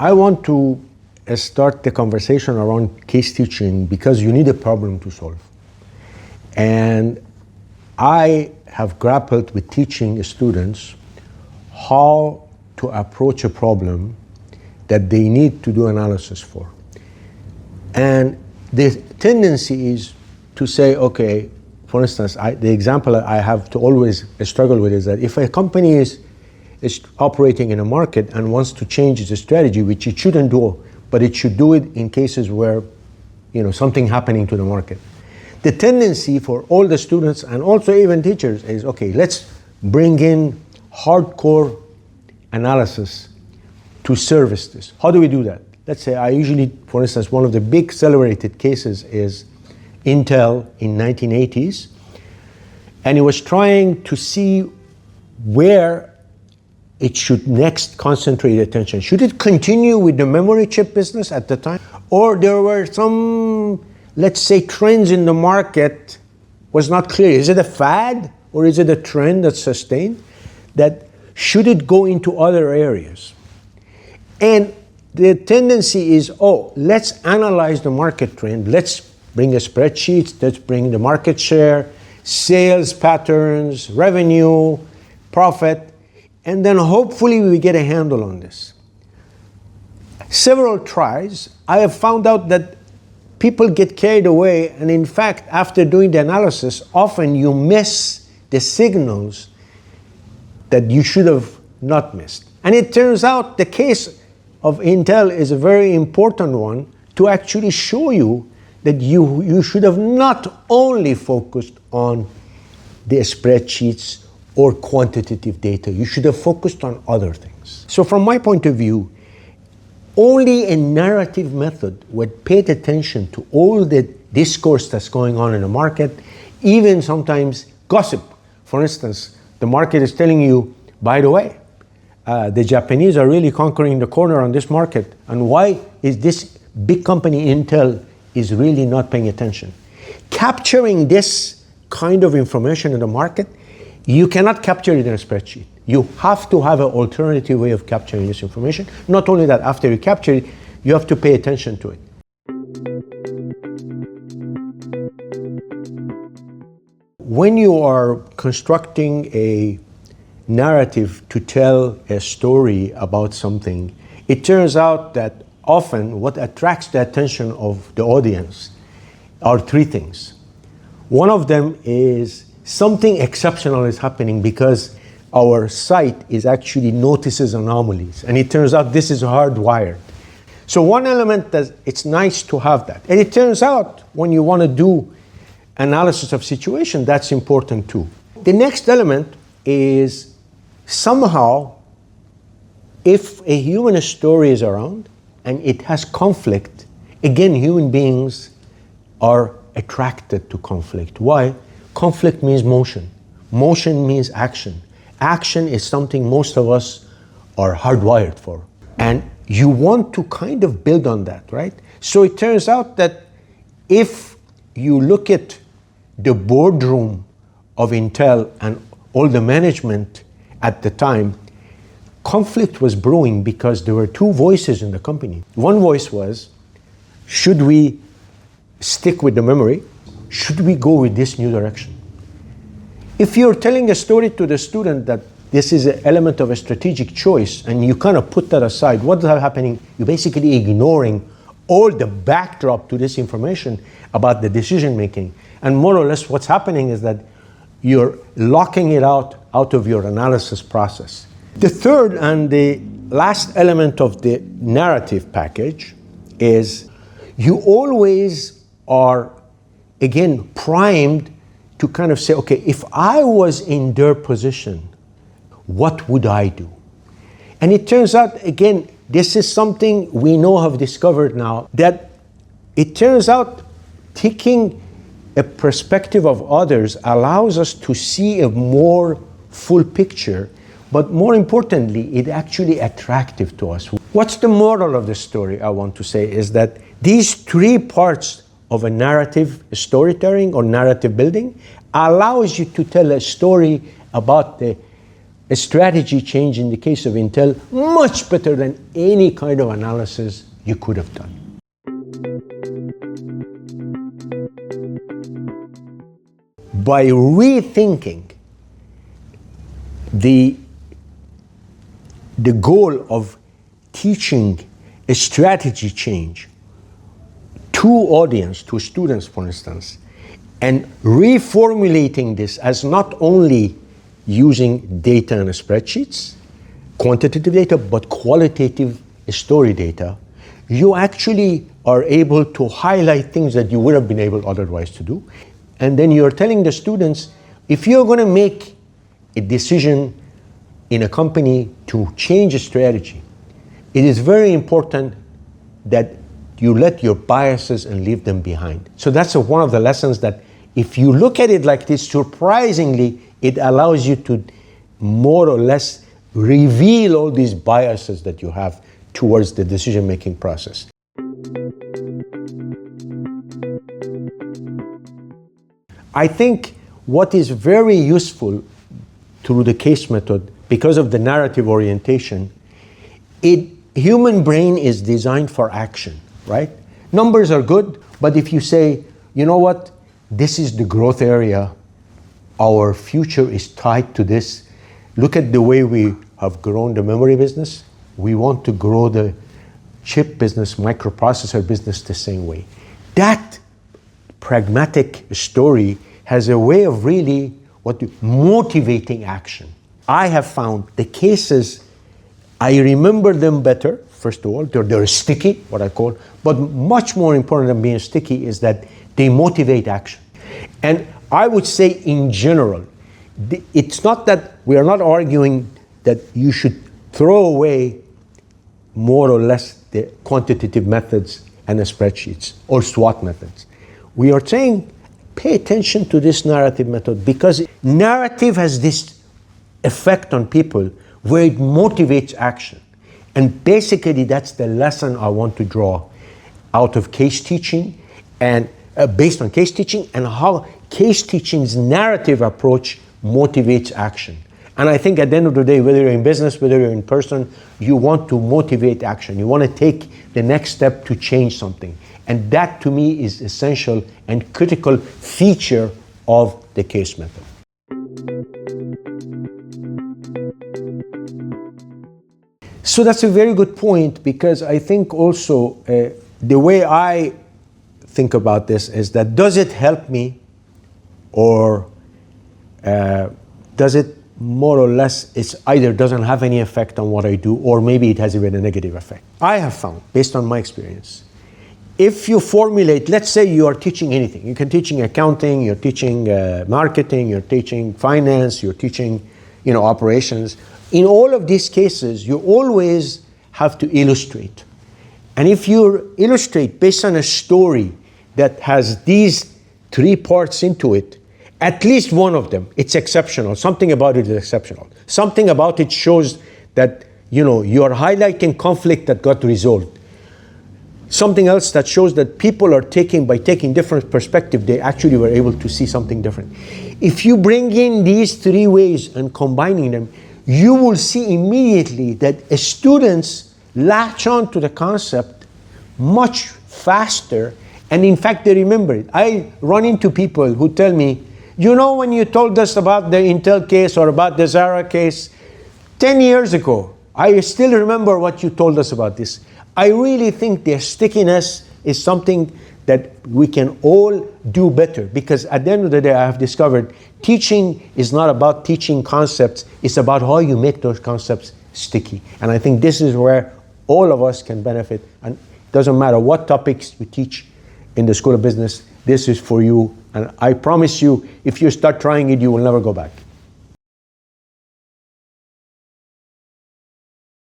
I want to start the conversation around case teaching because you need a problem to solve. And I have grappled with teaching students how to approach a problem that they need to do analysis for. And the tendency is to say, okay, for instance, the example I have to always struggle with is that if a company is operating in a market and wants to change its strategy, which it shouldn't do, but it should do it in cases where, something happening to the market. The tendency for all the students and also even teachers is, okay, let's bring in hardcore analysis to service this. How do we do that? Let's say I usually, for instance, one of the big celebrated cases is Intel in 1980s, and it was trying to see where it should next concentrate attention. Should it continue with the memory chip business at the time? Or there were some, let's say, trends in the market was not clear. Is it a fad or is it a trend that's sustained? That should it go into other areas? And the tendency is, let's analyze the market trend. Let's bring a spreadsheet. Let's bring the market share, sales patterns, revenue, profit. And then hopefully we get a handle on this. Several tries, I have found out that people get carried away, and in fact, after doing the analysis, often you miss the signals that you should have not missed. And it turns out the case of Intel is a very important one to actually show you that you should have not only focused on the spreadsheets or quantitative data. You should have focused on other things. So from my point of view, only a narrative method would pay attention to all the discourse that's going on in the market, even sometimes gossip. For instance, the market is telling you, by the way, the Japanese are really conquering the corner on this market, and why is this big company Intel is really not paying attention? Capturing this kind of information in the market, you cannot capture it in a spreadsheet. You have to have an alternative way of capturing this information. Not only that, after you capture it, you have to pay attention to it. When you are constructing a narrative to tell a story about something, it turns out that often what attracts the attention of the audience are three things. One of them is something exceptional is happening because our sight is actually notices anomalies, and it turns out this is hardwired. So one element that it's nice to have that. And it turns out when you want to do analysis of situation, that's important too. The next element is somehow if a human story is around and it has conflict, again, human beings are attracted to conflict. Why? Conflict means motion. Motion means action. Action is something most of us are hardwired for. And you want to kind of build on that, right? So it turns out that if you look at the boardroom of Intel and all the management at the time, conflict was brewing because there were two voices in the company. One voice was, should we stick with the memory? Should we go with this new direction? If you're telling a story to the student that this is an element of a strategic choice and you kind of put that aside, what's happening? You're basically ignoring all the backdrop to this information about the decision making. And more or less what's happening is that you're locking it out of your analysis process. The third and the last element of the narrative package is you always are, again, primed to kind of say, okay, if I was in their position, what would I do? And it turns out, again, this is something we have discovered now, that it turns out taking a perspective of others allows us to see a more full picture, but more importantly, it's actually attractive to us. What's the moral of the story, I want to say, is that these three parts of a narrative storytelling or narrative building allows you to tell a story about a strategy change in the case of Intel much better than any kind of analysis you could have done. By rethinking the goal of teaching a strategy change to audience, to students, for instance, and reformulating this as not only using data and spreadsheets, quantitative data, but qualitative story data, you actually are able to highlight things that you would have been able otherwise to do. And then you're telling the students, if you're going to make a decision in a company to change a strategy, it is very important that you let your biases and leave them behind. So that's one of the lessons that if you look at it like this, surprisingly, it allows you to more or less reveal all these biases that you have towards the decision-making process. I think what is very useful through the case method, because of the narrative orientation, human brain is designed for action, right? Numbers are good, but if you say, you know what, this is the growth area, our future is tied to this. Look at the way we have grown the memory business. We want to grow the chip business, microprocessor business the same way. That pragmatic story has a way of really motivating action. I have found the cases, I remember them better, first of all, they're sticky, what I call, but much more important than being sticky is that they motivate action. And I would say in general, it's not that we are not arguing that you should throw away more or less the quantitative methods and the spreadsheets or SWOT methods. We are saying pay attention to this narrative method because narrative has this effect on people where it motivates action. And basically that's the lesson I want to draw out of case teaching and based on case teaching and how case teaching's narrative approach motivates action. And I think at the end of the day, whether you're in business, whether you're in person, you want to motivate action. You want to take the next step to change something. And that to me is essential and critical feature of the case method. So that's a very good point because I think also the way I think about this is that does it help me or does it more or less, it's either doesn't have any effect on what I do or maybe it has even a negative effect. I have found, based on my experience, if you formulate, let's say you are teaching anything, you're teaching accounting, you're teaching marketing, you're teaching finance, you're teaching operations. In all of these cases, you always have to illustrate. And if you illustrate based on a story that has these three parts into it, at least one of them, it's exceptional. Something about it is exceptional. Something about it shows that, you are highlighting conflict that got resolved. Something else that shows that people are by taking different perspective, they actually were able to see something different. If you bring in these three ways and combining them, you will see immediately that students latch on to the concept much faster. And in fact, they remember it. I run into people who tell me, when you told us about the Intel case or about the Zara case 10 years ago, I still remember what you told us about this. I really think the stickiness is something that we can all do better because at the end of the day, I have discovered teaching is not about teaching concepts, it's about how you make those concepts sticky. And I think this is where all of us can benefit. And it doesn't matter what topics you teach in the School of Business, this is for you. And I promise you, if you start trying it, you will never go back.